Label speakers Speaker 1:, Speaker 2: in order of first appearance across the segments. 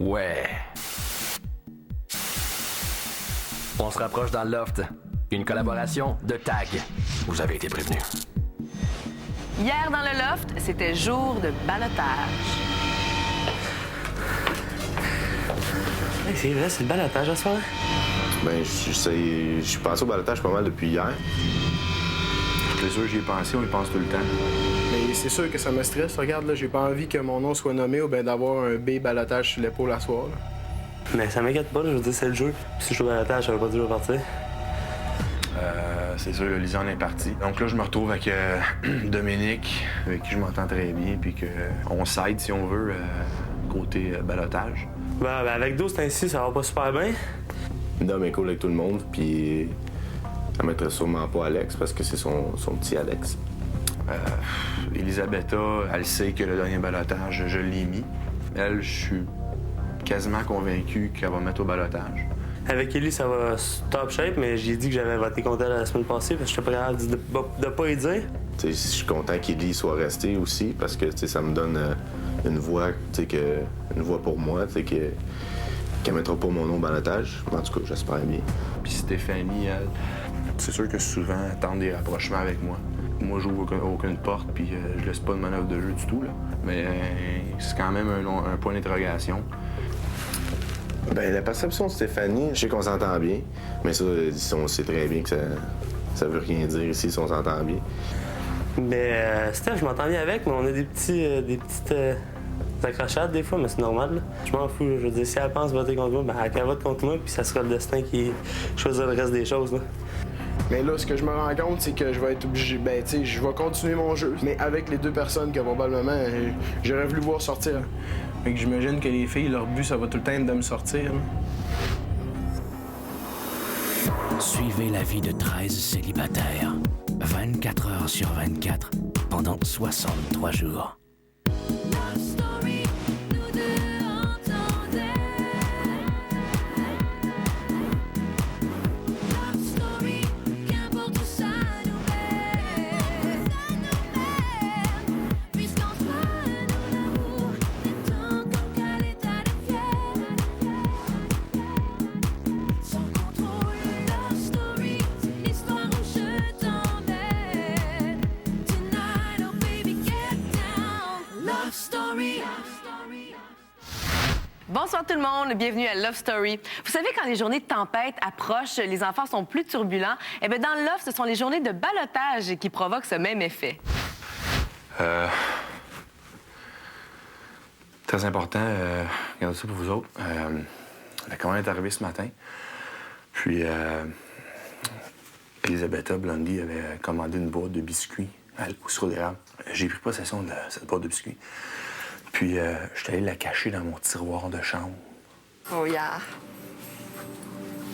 Speaker 1: Ouais. On se rapproche dans le loft. Une collaboration de TAG. Vous avez été prévenus.
Speaker 2: Hier, dans le loft, c'était jour de ballottage.
Speaker 3: Hey, c'est vrai, c'est le ballottage à ce soir?
Speaker 4: Ben, je suis passé au ballottage pas mal depuis hier.
Speaker 5: C'est sûr, j'y ai pensé, on y pense tout le temps.
Speaker 6: Mais c'est sûr que ça me stresse. Regarde, là, j'ai pas envie que mon nom soit nommé ou bien d'avoir un B ballottage sur l'épaule à soir. Là.
Speaker 3: Mais ça m'inquiète pas, là, je veux dire, c'est le jeu. Puis si je joue à ballottage, ça veut pas dire que je vais partir.
Speaker 5: C'est sûr, le Lisanne est parti. Donc là, je me retrouve avec Dominique, avec qui je m'entends très bien, puis qu'on s'aide, si on veut, côté ballottage.
Speaker 3: Ben, avec 12 ainsi, ça va pas super bien.
Speaker 4: Dom est cool avec tout le monde, puis elle mettrait sûrement pas Alex parce que c'est son petit Alex.
Speaker 5: Elisabetta, elle sait que le dernier ballottage, je l'ai mis. Elle, je suis quasiment convaincu qu'elle va mettre au ballottage.
Speaker 3: Avec Ellie, ça va top shape, mais j'ai dit que j'avais voté contre elle la semaine passée parce que j'étais pas capable de pas y dire.
Speaker 4: T'sais, je suis content qu'Élie soit resté aussi parce que ça me donne une voix, une voix pour moi, qu'elle mettra pas mon nom au ballottage. En tout cas, j'espère bien.
Speaker 5: Puis Stéphanie, elle, c'est sûr que souvent, elle tente des rapprochements avec moi. Moi, j'ouvre aucune porte, puis je laisse pas de manœuvre de jeu du tout, là. Mais c'est quand même un point d'interrogation.
Speaker 4: Ben, la perception de Stéphanie, je sais qu'on s'entend bien, mais ça, on sait très bien que ça veut rien dire ici si on s'entend bien.
Speaker 3: Mais Steph, je m'entends bien avec, mais on a des petites accrochades des fois, mais c'est normal. Là. Je m'en fous. Là. Je veux dire, si elle pense voter contre moi, ben elle vote contre moi, puis ça sera le destin qui choisira le reste des choses. Là.
Speaker 6: Mais là, ce que je me rends compte, c'est que je vais être obligé. Ben, tu sais, je vais continuer mon jeu. Mais avec les deux personnes que probablement j'aurais voulu voir sortir. Fait que j'imagine que les filles, leur but, ça va tout le temps être de me sortir.
Speaker 7: Suivez la vie de 13 célibataires. 24 heures sur 24, pendant 63 jours.
Speaker 2: Bonsoir tout le monde, bienvenue à Love Story. Vous savez, quand les journées de tempête approchent, les enfants sont plus turbulents. Eh bien, dans le Love, ce sont les journées de ballottage qui provoquent ce même effet.
Speaker 5: Très important, regardez ça pour vous autres. La commande est arrivée ce matin. Puis, Elisabetta Blondie avait commandé une boîte de biscuits au sirop d'érable. J'ai pris possession de cette boîte de biscuits. Puis, je suis allé la cacher dans mon tiroir de chambre.
Speaker 8: Oh, yeah.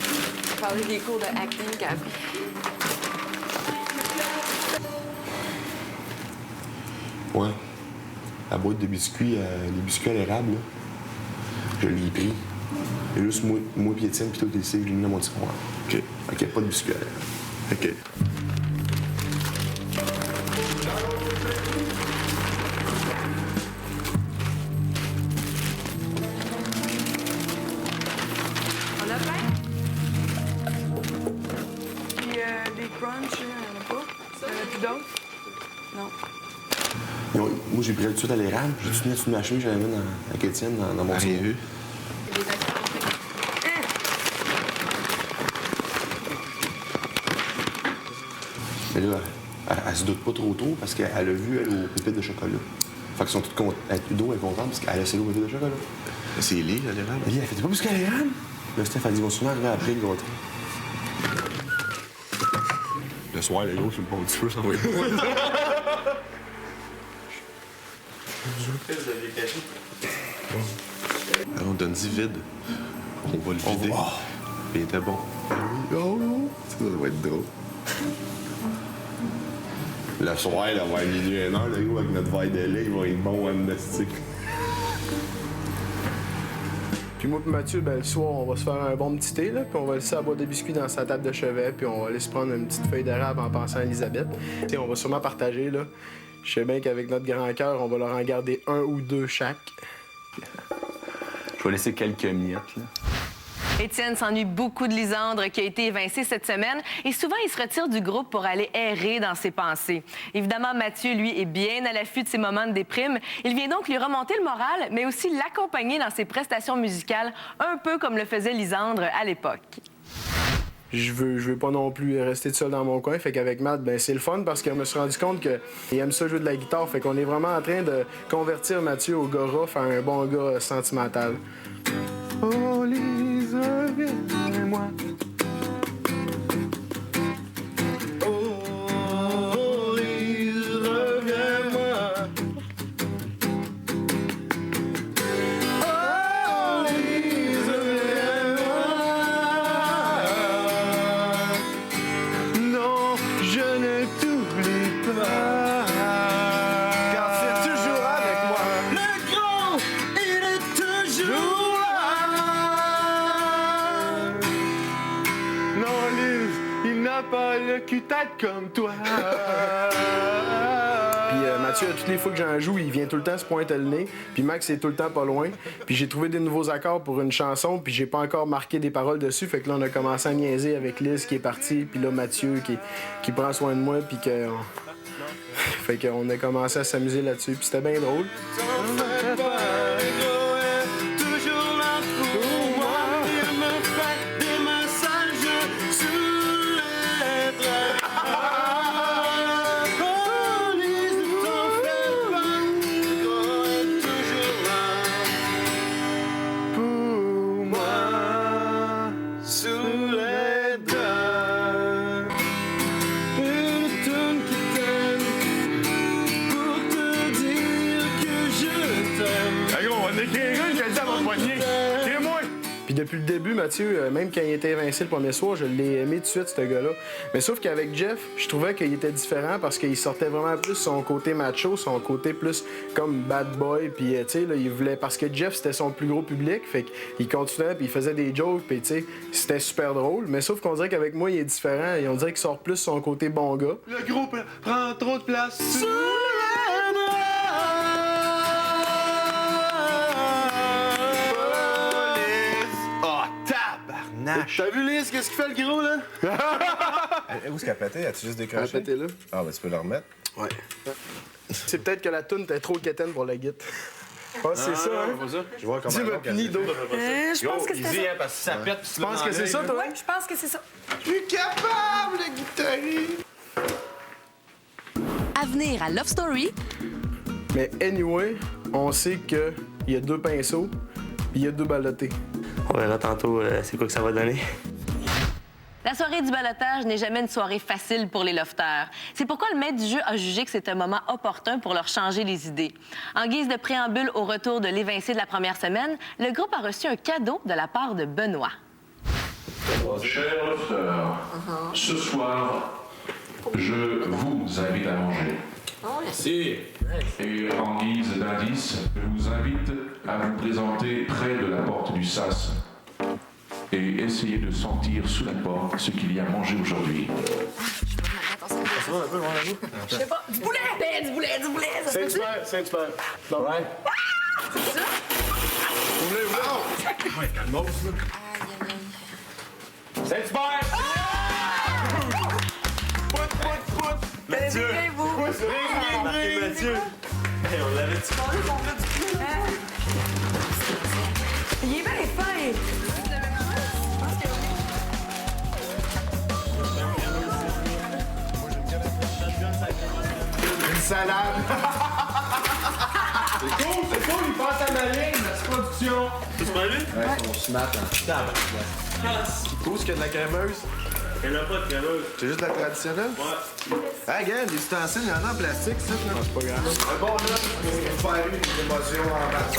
Speaker 8: On va parler des cours de acting, Gabi.
Speaker 4: Ouais. La boîte de biscuits, les biscuits à l'érable, là, je l'ai pris. Et juste moi puis Étienne, puis tout, les cils, j'ai mis dans mon tiroir. OK. OK, pas de biscuits à l'érable. OK.
Speaker 8: Non.
Speaker 4: Moi, j'ai pris tout de suite à l'érable. J'ai tout mis une machine, j'avais mis avec Étienne dans mon tiroir. Mais là, elle se doute pas trop tôt parce qu'elle a vu, elle, aux pépites de chocolat. Fait qu'ils sont toutes contentes. Ludo est contente parce qu'elle a ses aux pépites de chocolat. C'est Ellie, à l'érable. Ellie, elle fait pas plus qu'à l'érable. Là, Steph a dit, ils vont sûrement arriver après le gâteau. Le soir, les gros, sur le bon petit feu, ça va être bon. Alors, on donne 10 vides. On va le vider. Il était bon. Ah oui. Oh, ça doit être drôle. Le soir, là, vers minuit et 1, le gars, avec notre verre de lait, il va être bon amnestique.
Speaker 6: Puis moi et Mathieu, ben, le soir, on va se faire un bon petit thé, là, puis on va laisser la boîte de biscuits dans sa table de chevet, puis on va aller se prendre une petite feuille d'érable en pensant à Elisabeth. T'sais, on va sûrement partager, là. Je sais bien qu'avec notre grand cœur, on va leur en garder un ou deux chaque.
Speaker 5: Je Je vais laisser quelques miettes, là.
Speaker 2: Étienne s'ennuie beaucoup de Lisandre, qui a été évincé cette semaine, et souvent il se retire du groupe pour aller errer dans ses pensées. Évidemment, Mathieu, lui, est bien à l'affût de ses moments de déprime. Il vient donc lui remonter le moral, mais aussi l'accompagner dans ses prestations musicales, un peu comme le faisait Lisandre à l'époque.
Speaker 6: Je veux pas non plus rester tout seul dans mon coin. Fait qu'avec Matt, ben c'est le fun parce que je me suis rendu compte qu'il aime ça jouer de la guitare. Fait qu'on est vraiment en train de convertir Mathieu au gars rough à un bon gars sentimental. Oh, Lise, reviens-moi. Oh, Lise, reviens-moi. Oh, Lise, reviens-moi. Non, je ne t'oublie pas. Car c'est toujours avec moi. Le grand, il est toujours là. Non, Lise, il n'a pas le cul-tête comme toi. Puis Mathieu, toutes les fois que j'en joue, il vient tout le temps se pointer le nez. Puis Max est tout le temps pas loin. Puis j'ai trouvé des nouveaux accords pour une chanson, puis j'ai pas encore marqué des paroles dessus. Fait que là, on a commencé à niaiser avec Liz qui est partie, puis là, Mathieu qui prend soin de moi, puis que... Fait qu'on a commencé à s'amuser là-dessus, puis c'était bien drôle. Puis depuis le début, Mathieu, même quand il était évincé le premier soir, je l'ai aimé tout de suite, ce gars-là. Mais sauf qu'avec Jeff, je trouvais qu'il était différent parce qu'il sortait vraiment plus son côté macho, son côté plus comme bad boy. Puis, tu sais, là, il voulait... Parce que Jeff, c'était son plus gros public, fait qu'il continuait, puis il faisait des jokes, puis tu sais, c'était super drôle. Mais sauf qu'on dirait qu'avec moi, il est différent et on dirait qu'il sort plus son côté bon gars.
Speaker 4: Le groupe prend trop de place.
Speaker 6: T'as vu, Liz, qu'est-ce qu'il fait le gros, là?
Speaker 9: Où est-ce qu'elle a pété? As-tu juste décroché?
Speaker 6: Elle a pété là.
Speaker 9: Ah, ben tu peux le remettre.
Speaker 6: Ouais. C'est peut-être que la toune était trop quétaine pour la guitare. Ah, c'est ça, hein?
Speaker 9: Je vois comment
Speaker 6: Dis, me puni d'eau.
Speaker 10: Je pense que c'est ça.
Speaker 9: parce que ça pète.
Speaker 6: Tu penses que c'est ça, toi?
Speaker 10: Oui, je pense que c'est ça.
Speaker 6: Je suis capable de guitarer!
Speaker 2: À venir à Love Story,
Speaker 6: Mais anyway, on sait qu'il y a 2 pinceaux puis il y a 2 ballottés.
Speaker 3: On verra tantôt c'est quoi que ça va donner.
Speaker 2: la soirée du ballottage n'est jamais une soirée facile pour les lofters. C'est pourquoi le maître du jeu a jugé que c'est un moment opportun pour leur changer les idées. En guise de préambule au retour de l'évincé de la première semaine, le groupe a reçu un cadeau de la part de Benoît.
Speaker 11: Chers lofters, ce soir, je vous invite à manger.
Speaker 8: Merci.
Speaker 11: Et en guise d'indice, je vous invite à vous présenter près de la porte du sas et essayer de sentir sous la porte ce qu'il y a à manger aujourd'hui.
Speaker 10: Je sais pas. Du boulet! Du boulet, du boulet! Ça se peut-tu?
Speaker 6: Saint-Hubert. Non. Ouais.
Speaker 10: C'est ça?
Speaker 6: Ouvrez.
Speaker 9: Ouais, calme-toi,
Speaker 6: Saint-Hubert! Pout!
Speaker 10: Mathieu!
Speaker 3: Mathieu! Hey, on l'avait dit.
Speaker 10: Il est bien fin!
Speaker 6: Une salade! C'est cool, il passe à ma ligne, la production!
Speaker 3: C'est pas lui?
Speaker 9: Ouais, on se mate en
Speaker 6: Où est-ce qu'il y a de la crémeuse?
Speaker 3: Il n'y en a pas de crémeuse.
Speaker 9: C'est juste la traditionnelle?
Speaker 3: Ouais.
Speaker 9: Ah, regarde, les ustensiles, il y en a en plastique, ça.
Speaker 6: Non, c'est pas grave.
Speaker 9: Un bon là, pour faire une émotion en masse.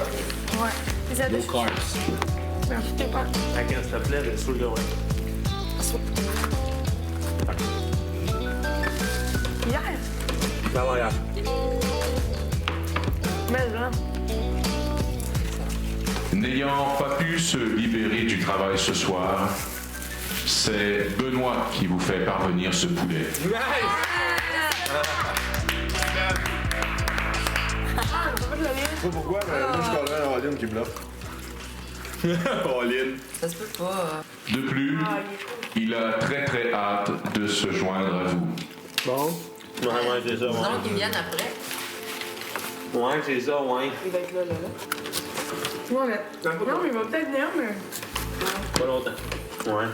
Speaker 10: Ouais. Les adultes. Merci, t'es pas.
Speaker 3: Quand s'il te plaît, le saoul de ouais.
Speaker 10: Hier.
Speaker 3: Ça va, regarde.
Speaker 10: Mais là.
Speaker 11: N'ayant pas pu se libérer du travail ce soir, c'est Benoît qui vous fait parvenir ce poulet.
Speaker 9: Je sais pas pourquoi, mais moi, je collerais un volume qui bluffe.
Speaker 5: Pauline.
Speaker 8: Ça se peut pas.
Speaker 11: De plus, il a très très hâte de se joindre à vous.
Speaker 3: Bon. Ouais, c'est ça,
Speaker 8: Disons qu'ils viennent après.
Speaker 3: Ouais, c'est ça, ouais.
Speaker 10: Il va être là. Ouais, mais... Non, mais il va peut-être venir, mais...
Speaker 3: Pas longtemps. Ouais.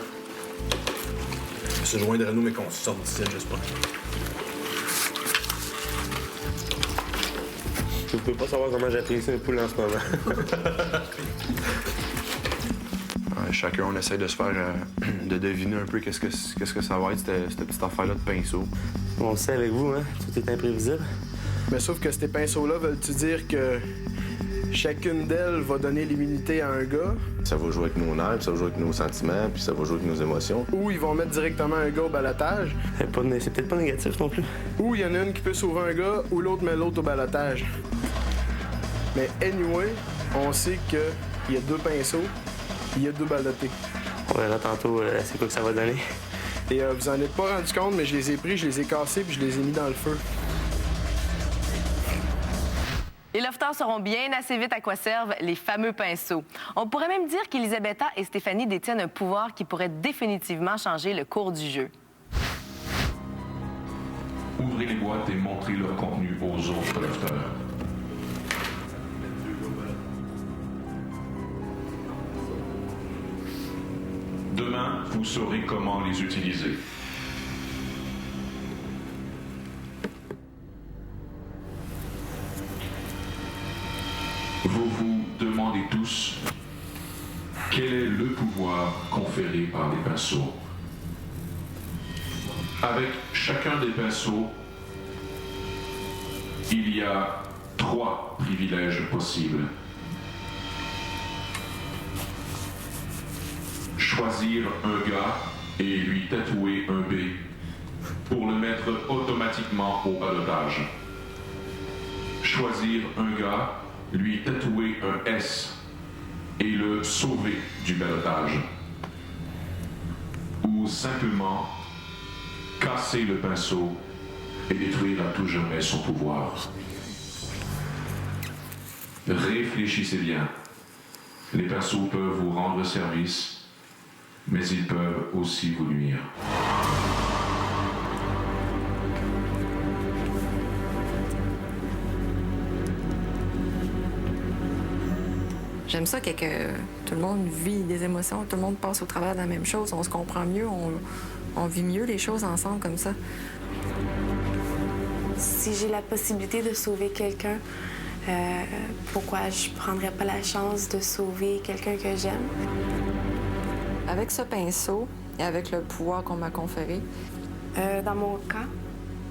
Speaker 5: Se joindre à nous, mais qu'on sorte d'ici, j'espère.
Speaker 3: Vous pouvez pas savoir comment j'apprécie un poule en ce moment.
Speaker 5: Chacun, on essaie de se faire, de deviner un peu qu'est-ce que ça va être, cette petite affaire-là de pinceau.
Speaker 3: On le sait avec vous, hein? Tout est imprévisible.
Speaker 6: Mais sauf que ces pinceaux-là veulent-tu dire que chacune d'elles va donner l'immunité à un gars?
Speaker 4: Ça va jouer avec nos nerfs, puis ça va jouer avec nos sentiments, puis ça va jouer avec nos émotions.
Speaker 6: Ou ils vont mettre directement un gars au balotage?
Speaker 3: C'est peut-être pas négatif non plus.
Speaker 6: Ou il y en a une qui peut sauver un gars, ou l'autre met l'autre au balotage. Mais anyway, on sait qu'il y a 2 pinceaux, il y a 2 ballottés.
Speaker 3: On verra tantôt c'est quoi que ça va donner.
Speaker 6: Et vous en êtes pas rendu compte, mais je les ai pris, je les ai cassés, puis je les ai mis dans le feu.
Speaker 2: Les lofters sauront bien assez vite à quoi servent les fameux pinceaux. On pourrait même dire qu'Elisabetta et Stéphanie détiennent un pouvoir qui pourrait définitivement changer le cours du jeu.
Speaker 11: Ouvrez les boîtes et montrez leur contenu aux autres lofters. Demain, vous saurez comment les utiliser. Vous vous demandez tous quel est le pouvoir conféré par les pinceaux. Avec chacun des pinceaux, il y a 3 privilèges possibles. Choisir un gars et lui tatouer un B pour le mettre automatiquement au balotage. Choisir un gars, lui tatouer un S et le sauver du balotage. Ou simplement casser le pinceau et détruire à tout jamais son pouvoir. Réfléchissez bien. Les pinceaux peuvent vous rendre service, mais ils peuvent aussi vous nuire.
Speaker 8: J'aime ça que tout le monde vit des émotions, tout le monde passe au travers de la même chose, on se comprend mieux, on vit mieux les choses ensemble comme ça.
Speaker 10: Si j'ai la possibilité de sauver quelqu'un, pourquoi je prendrais pas la chance de sauver quelqu'un que j'aime?
Speaker 8: Avec ce pinceau et avec le pouvoir qu'on m'a conféré,
Speaker 10: dans mon cas,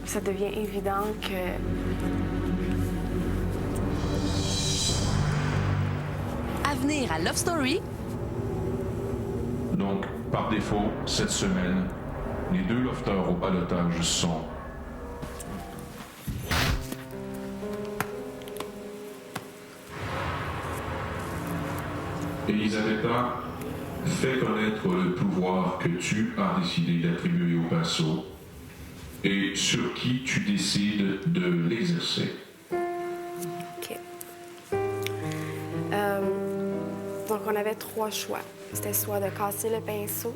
Speaker 10: ça devient évident que
Speaker 2: À venir à Love Story.
Speaker 11: Donc, par défaut, cette semaine, les 2 lofters au balotage sont Elisabetta, fais connaître le pouvoir que tu as décidé d'attribuer au pinceau et sur qui tu décides de l'exercer.
Speaker 10: OK. Donc, on avait 3 choix. C'était soit de casser le pinceau,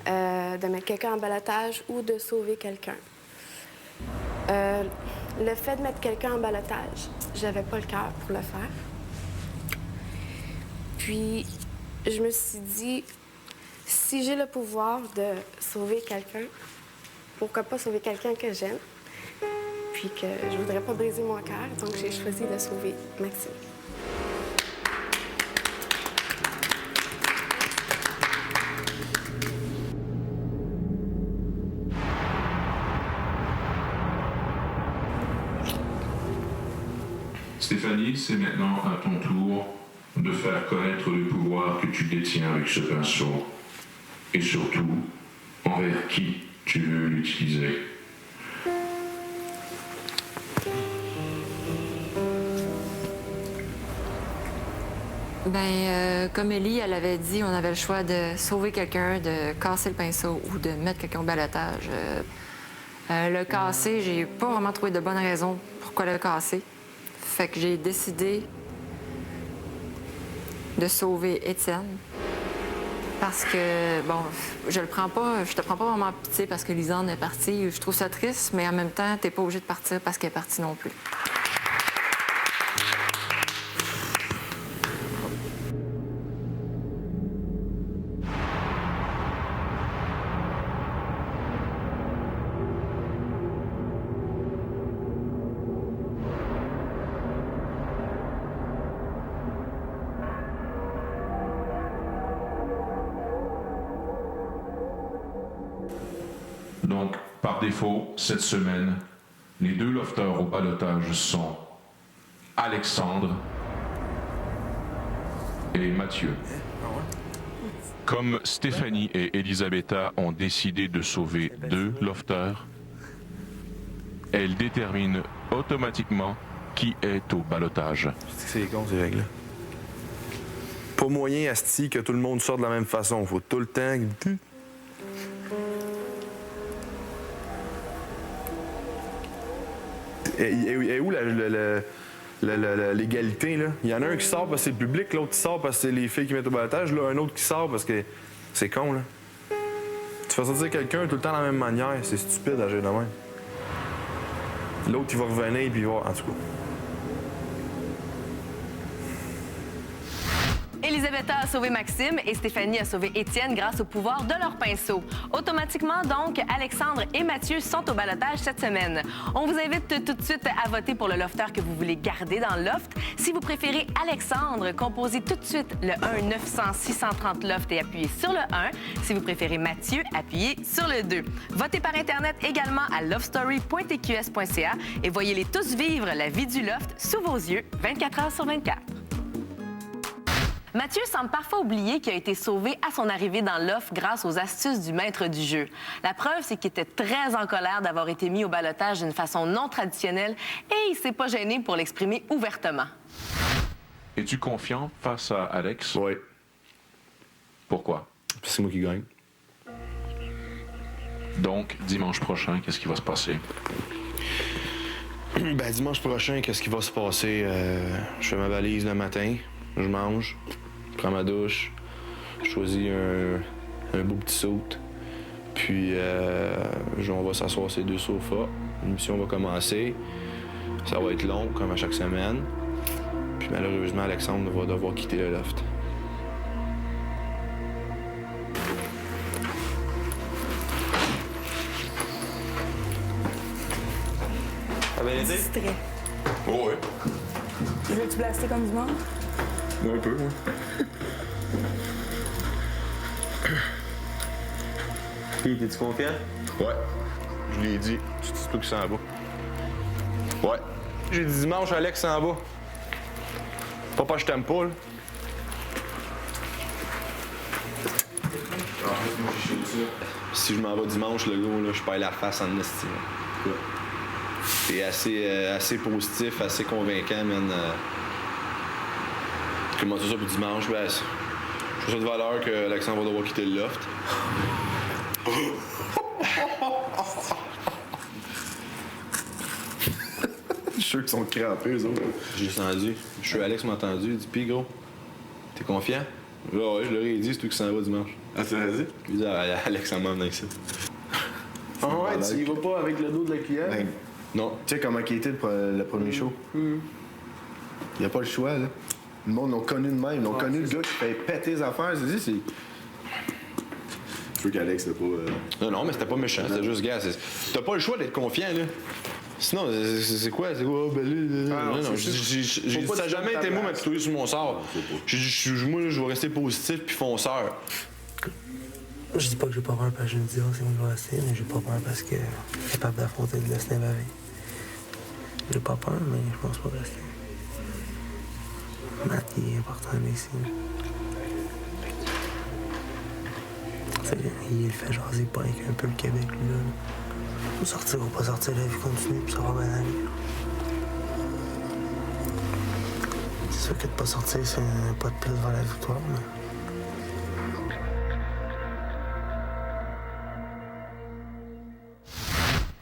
Speaker 10: de mettre quelqu'un en balotage ou de sauver quelqu'un. Le fait de mettre quelqu'un en balotage, j'avais pas le cœur pour le faire. Puis, je me suis dit, si j'ai le pouvoir de sauver quelqu'un, pourquoi pas sauver quelqu'un que j'aime, puis que je voudrais pas briser mon cœur, donc j'ai choisi de sauver Maxime.
Speaker 11: Stéphanie, c'est maintenant à ton tour de faire connaître le pouvoir que tu détiens avec ce pinceau et surtout envers qui tu veux l'utiliser.
Speaker 8: Comme Ellie, elle avait dit, on avait le choix de sauver quelqu'un, de casser le pinceau ou de mettre quelqu'un au balotage. Le casser, j'ai pas vraiment trouvé de bonne raison pourquoi le casser. Fait que j'ai décidé de sauver Étienne. Parce que, bon, je te prends pas vraiment en pitié parce que Lisande est partie. Je trouve ça triste, mais en même temps, t'es pas obligé de partir parce qu'elle est partie non plus.
Speaker 11: Donc, par défaut, cette semaine, les 2 lofters au ballottage sont Alexandre et Mathieu. Comme Stéphanie et Elisabetta ont décidé de sauver 2 lofters, elles déterminent automatiquement qui est au ballottage.
Speaker 5: C'est con, ces règles-là. Pas moyen, asti, que tout le monde sorte de la même façon. Faut tout le temps... Et où l'égalité, là? Il y en a un qui sort parce que c'est le public, l'autre qui sort parce que c'est les filles qui mettent au ballottage, là, un autre qui sort parce que c'est con, là. Tu fais sortir quelqu'un tout le temps de la même manière, c'est stupide d'agir de même. L'autre, il va revenir puis il va... En tout cas...
Speaker 2: Elisabetta a sauvé Maxime et Stéphanie a sauvé Étienne grâce au pouvoir de leur pinceau. Automatiquement, donc, Alexandre et Mathieu sont au ballottage cette semaine. On vous invite tout de suite à voter pour le lofter que vous voulez garder dans le loft. Si vous préférez Alexandre, composez tout de suite le 1-900-630 loft et appuyez sur le 1. Si vous préférez Mathieu, appuyez sur le 2. Votez par Internet également à lovestory.tqs.ca et voyez-les tous vivre la vie du loft sous vos yeux 24 heures sur 24. Mathieu semble parfois oublier qu'il a été sauvé à son arrivée dans le loft grâce aux astuces du maître du jeu. La preuve, c'est qu'il était très en colère d'avoir été mis au ballottage d'une façon non traditionnelle et il s'est pas gêné pour l'exprimer ouvertement.
Speaker 11: Es-tu confiant face à Alex?
Speaker 5: Oui.
Speaker 11: Pourquoi?
Speaker 5: C'est moi qui gagne.
Speaker 11: Donc, dimanche prochain, qu'est-ce qui va se passer?
Speaker 5: Ben, dimanche prochain, qu'est-ce qui va se passer? Je fais ma valise le matin, je mange, je prends ma douche, je choisis un beau petit saut, puis on va s'asseoir sur ces 2 sofas. L'émission va commencer. Ça va être long, comme à chaque semaine. Puis malheureusement, Alexandre va devoir quitter le loft.
Speaker 3: Ça va l'aider?
Speaker 12: Distrait.
Speaker 5: Oh ouais.
Speaker 12: Veux-tu blaster comme du monde?
Speaker 5: Un peu, moi.
Speaker 3: Puis, t'es-tu confiant?
Speaker 5: Ouais. Je l'ai dit. C'est toi qui s'en va. Ouais. J'ai dit dimanche, Alex s'en va. Pas parce que je t'aime pas, là. Si je m'en vais dimanche, le gars, là, je perds la face en estime. T'es assez positif, assez convaincant, man. Comment ça pour dimanche? Ben, je trouve ça de valeur que Alexandre va devoir quitter le loft. Je suis sûr qu'ils sont crampés, eux autres. J'ai entendu. Je suis Alex m'a entendu. Il dit, pis gros, t'es confiant? Là, ouais, je leur ai dit, c'est toi qui s'en va dimanche. Ah, tu l'as dit? Il dit, Alex s'en m'en ici.
Speaker 6: Ah ouais, tu y vas pas avec le dos de la client?
Speaker 9: Ben,
Speaker 5: non.
Speaker 9: Tu sais comment il était le premier show? Il n'y a pas le choix, là. Le monde l'ont connu de même. Ils l'ont connu le gars qui fait péter les affaires. C'est...
Speaker 4: Je veux qu'Alex, c'était pas...
Speaker 5: Non, mais c'était pas méchant. C'était juste, gars, t'as pas le choix d'être confiant, là. Sinon, c'est quoi? C'est quoi? Ben là, non, ça n'a jamais été moi m'apitoyer sur mon sort. J'ai dit, moi, je vais rester positif puis fonceur.
Speaker 3: Je dis pas que j'ai pas peur parce que je me dis, c'est moi qui vais rester, mais j'ai pas peur parce que je suis capable d'affronter le destin pareil. J'ai pas peur, mais je pense pas rester. Matt, il est important ici. Il fait jaser pas avec un peu le Québec, lui, là. Sortir ou pas sortir, la vie continue, puis ça va bien aller. C'est sûr que de pas sortir, c'est un pas de plus vers la victoire, mais...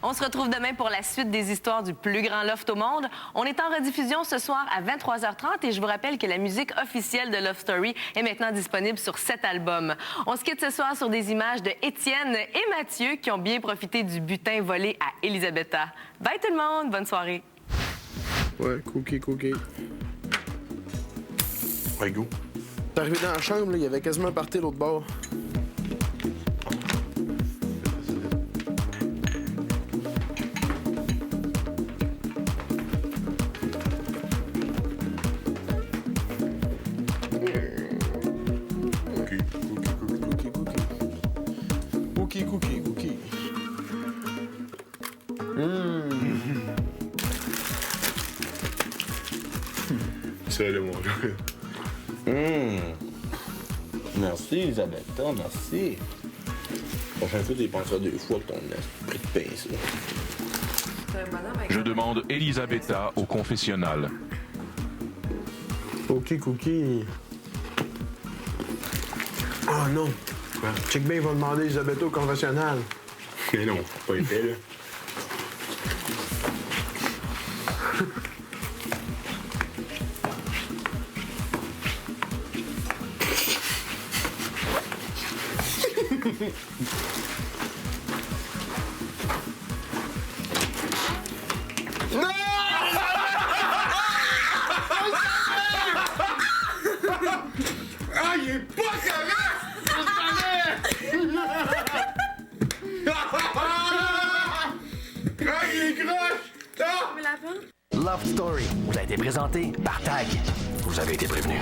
Speaker 2: On se retrouve demain pour la suite des histoires du plus grand loft au monde. On est en rediffusion ce soir à 23h30 et je vous rappelle que la musique officielle de Love Story est maintenant disponible sur 7 albums. On se quitte ce soir sur des images de Étienne et Mathieu qui ont bien profité du butin volé à Elisabetta. Bye tout le monde, bonne soirée.
Speaker 6: Ouais, cookie.
Speaker 5: Ouais, go.
Speaker 6: T'es arrivé dans la chambre, là, il y avait quasiment parti l'autre bord. Cookie.
Speaker 5: Ça, là, mon gars.
Speaker 13: Merci, Elisabetta, merci. La prochaine fois, tu y penseras 2 fois que ton esprit de pince.
Speaker 11: Je demande Elisabetta au confessionnal.
Speaker 6: OK, cookie. Oh non. Check bien, il va demander Elisabetta au conventionnel.
Speaker 5: Mais non, pas épais, là.
Speaker 6: Non! Ah, il est pas correct! Ah, il est croche!
Speaker 1: Love Story vous a été présenté par TAG. Vous avez été prévenus.